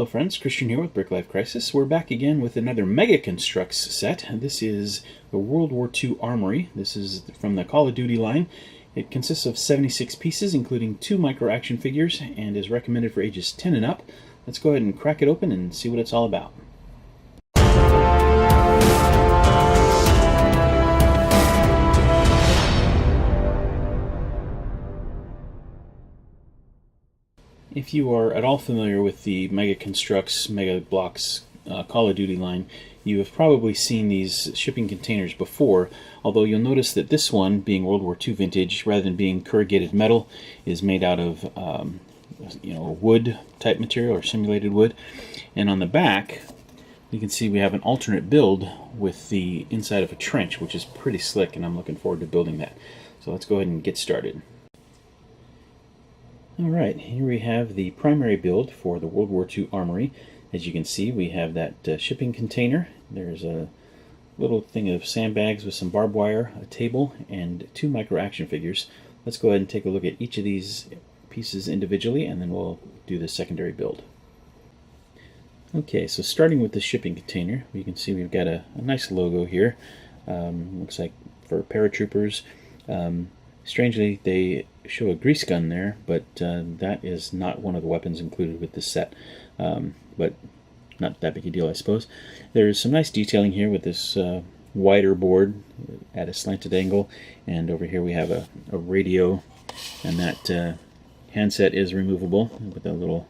friends, Christian here with Brick Life Crisis. We're back again with another Mega Construx set. This is the World War II Armory. This is from the Call of Duty line. It consists of 76 pieces, including 2 micro action figures, and is recommended for ages 10 and up. Let's go ahead and crack it open and see what it's all about. If you are at all familiar with the Mega Construx, Mega Blocks Call of Duty line, you have probably seen these shipping containers before, although you'll notice that this one, being World War II vintage, rather than being corrugated metal, is made out of wood type material or simulated wood. And on the back, you can see we have an alternate build with the inside of a trench, which is pretty slick, and I'm looking forward to building that. So let's go ahead and get started. Alright, here we have the primary build for the World War II Armory. As you can see, we have that shipping container. There's a little thing of sandbags with some barbed wire, a table, and 2 micro action figures. Let's go ahead and take a look at each of these pieces individually, and then we'll do the secondary build. Okay, so starting with the shipping container, you can see we've got a nice logo here. Looks like for paratroopers. Strangely, they show a grease gun there, but that is not one of the weapons included with this set. But not that big a deal, I suppose. There's some nice detailing here with this wider board at a slanted angle, and over here we have a radio, and that handset is removable with a little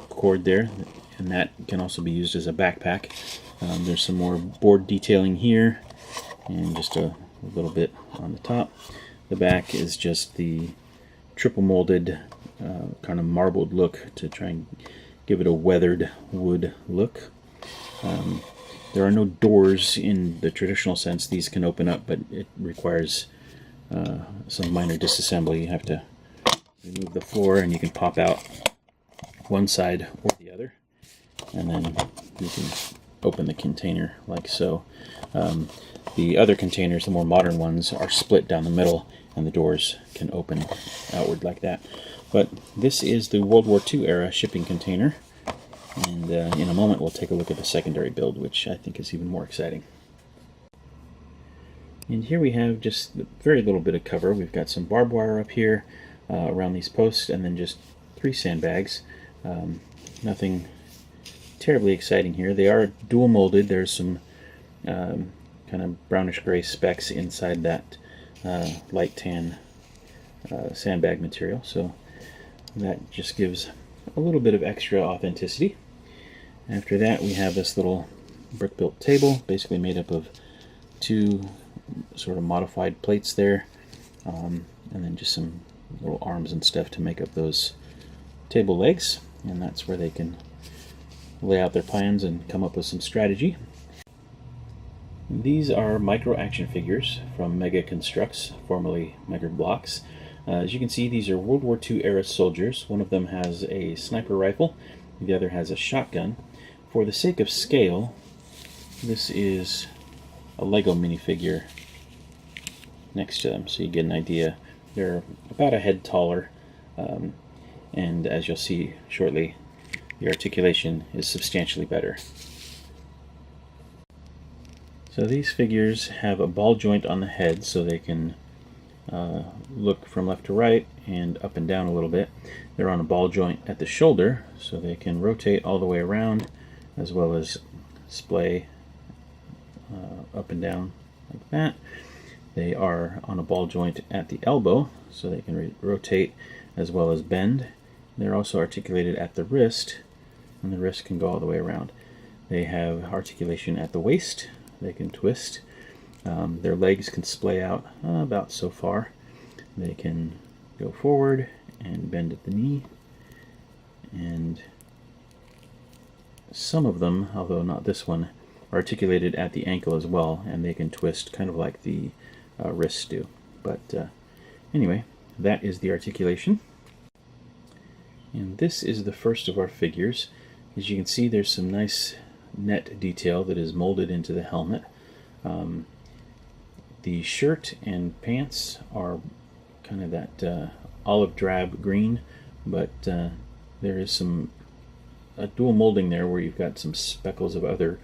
cord there, and that can also be used as a backpack. There's some more board detailing here, and just a little bit on the top. The back is just the triple molded kind of marbled look to try and give it a weathered wood look. There are no doors in the traditional sense. These can open up, but it requires some minor disassembly. You have to remove the floor, and you can pop out one side or the other, and then you can open the container like so. The other containers, the more modern ones, are split down the middle, and the doors can open outward like that. But this is the World War II era shipping container, and in a moment we'll take a look at the secondary build, which I think is even more exciting. And here we have just a very little bit of cover. We've got some barbed wire up here around these posts, and then just 3 sandbags. Nothing terribly exciting here. They are dual molded. There's some kind of brownish gray specks inside that light tan sandbag material, so that just gives a little bit of extra authenticity. After that, we have this little brick built table, basically made up of 2 sort of modified plates there, and then just some little arms and stuff to make up those table legs, and that's where they can lay out their plans and come up with some strategy. These are micro action figures from Mega Construx, formerly Mega Blocks. As you can see, these are World War II era soldiers. One of them has a sniper rifle, the other has a shotgun. For the sake of scale, this is a Lego minifigure next to them, so you get an idea. They're about a head taller, and as you'll see shortly, the articulation is substantially better. So these figures have a ball joint on the head, so they can look from left to right and up and down a little bit. They're on a ball joint at the shoulder, so they can rotate all the way around, as well as splay up and down like that. They are on a ball joint at the elbow, so they can rotate as well as bend. They're also articulated at the wrist, and the wrist can go all the way around. They have articulation at the waist. They can twist. Their legs can splay out about so far. They can go forward and bend at the knee. And some of them, although not this one, are articulated at the ankle as well, and they can twist kind of like the wrists do. But anyway, that is the articulation. And this is the first of our figures. As you can see, there's some nice net detail that is molded into the helmet. The shirt and pants are kind of that olive drab green, but there is some a dual molding there where you've got some speckles of other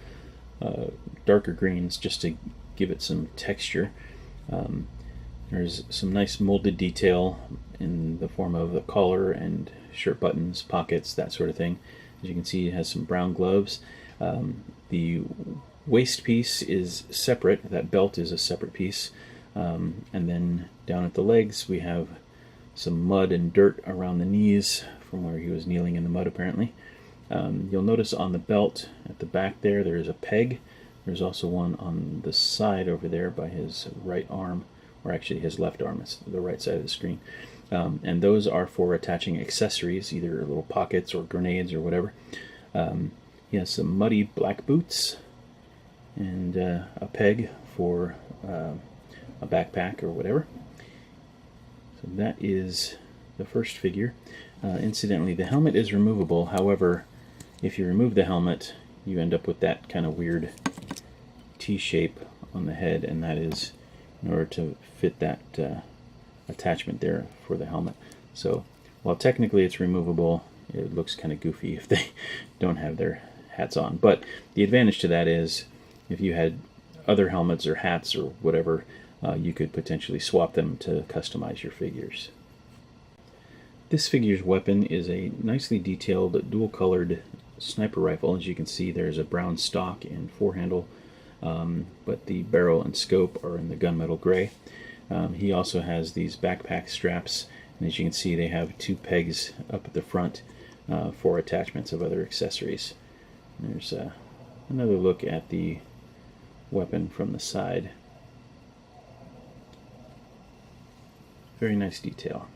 darker greens just to give it some texture. There's some nice molded detail in the form of the collar and shirt buttons, pockets, that sort of thing. As you can see, it has some brown gloves. The waist piece is separate. That belt is a separate piece. And then down at the legs we have some mud and dirt around the knees from where he was kneeling in the mud apparently. You'll notice on the belt at the back there is a peg. There's also one on the side over there by his right arm, or actually his left arm. It's the right side of the screen. And those are for attaching accessories, either little pockets or grenades or whatever. He has some muddy black boots and a peg for a backpack or whatever. So that is the first figure. Incidentally, the helmet is removable. However, if you remove the helmet, you end up with that kind of weird T-shape on the head, and that is in order to fit that attachment there for the helmet. So while technically it's removable, it looks kind of goofy if they don't have their hats on. But the advantage to that is if you had other helmets or hats or whatever, you could potentially swap them to customize your figures. This figure's weapon is a nicely detailed dual-colored sniper rifle. As you can see, there's a brown stock and forehandle, but the barrel and scope are in the gunmetal gray. He also has these backpack straps, and as you can see, they have two pegs up at the front for attachments of other accessories. And there's another look at the weapon from the side. Very nice detail.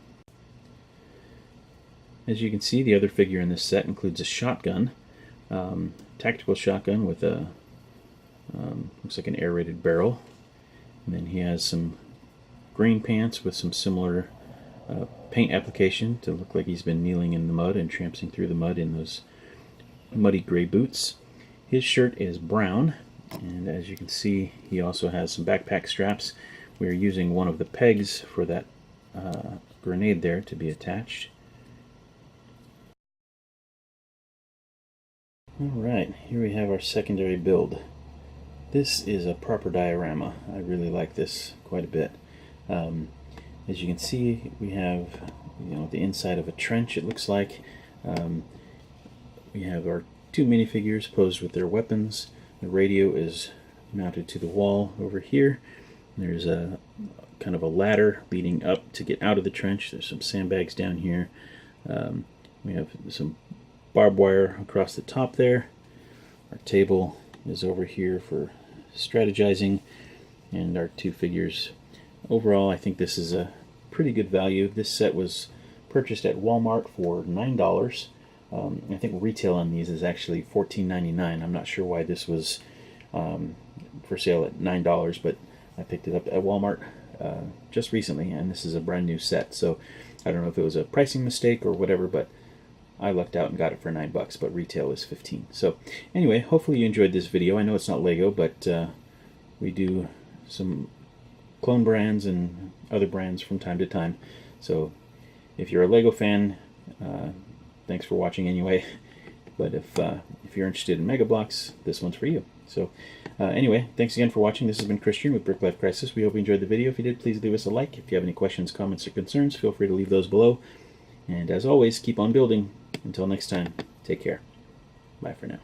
As you can see, the other figure in this set includes a shotgun, tactical shotgun with a looks like an aerated barrel. And then he has some green pants with some similar paint application to look like he's been kneeling in the mud and tramping through the mud in those muddy gray boots. His shirt is brown, and as you can see, he also has some backpack straps. We are using one of the pegs for that grenade there to be attached. Alright, here we have our secondary build. This is a proper diorama. I really like this quite a bit. As you can see, we have the inside of a trench, it looks like. We have our two minifigures posed with their weapons. The radio is mounted to the wall over here. There's a kind of a ladder leading up to get out of the trench. There's some sandbags down here. We have some barbed wire across the top there. Our table is over here for strategizing, and our two figures. Overall, I think this is a pretty good value. This set was purchased at Walmart for $9. I think retail on these is actually $14.99. I'm not sure why this was for sale at $9, but I picked it up at Walmart just recently, and this is a brand new set. So I don't know if it was a pricing mistake or whatever, but I lucked out and got it for $9, but retail is $15. So anyway, hopefully you enjoyed this video. I know it's not Lego, but we do some clone brands and other brands from time to time. So if you're a Lego fan, thanks for watching anyway. But if you're interested in Mega Bloks, this one's for you. So anyway, thanks again for watching. This has been Christian with Brick Life Crisis. We hope you enjoyed the video. If you did, please leave us a like. If you have any questions, comments, or concerns, feel free to leave those below. And as always, keep on building. Until next time, take care. Bye for now.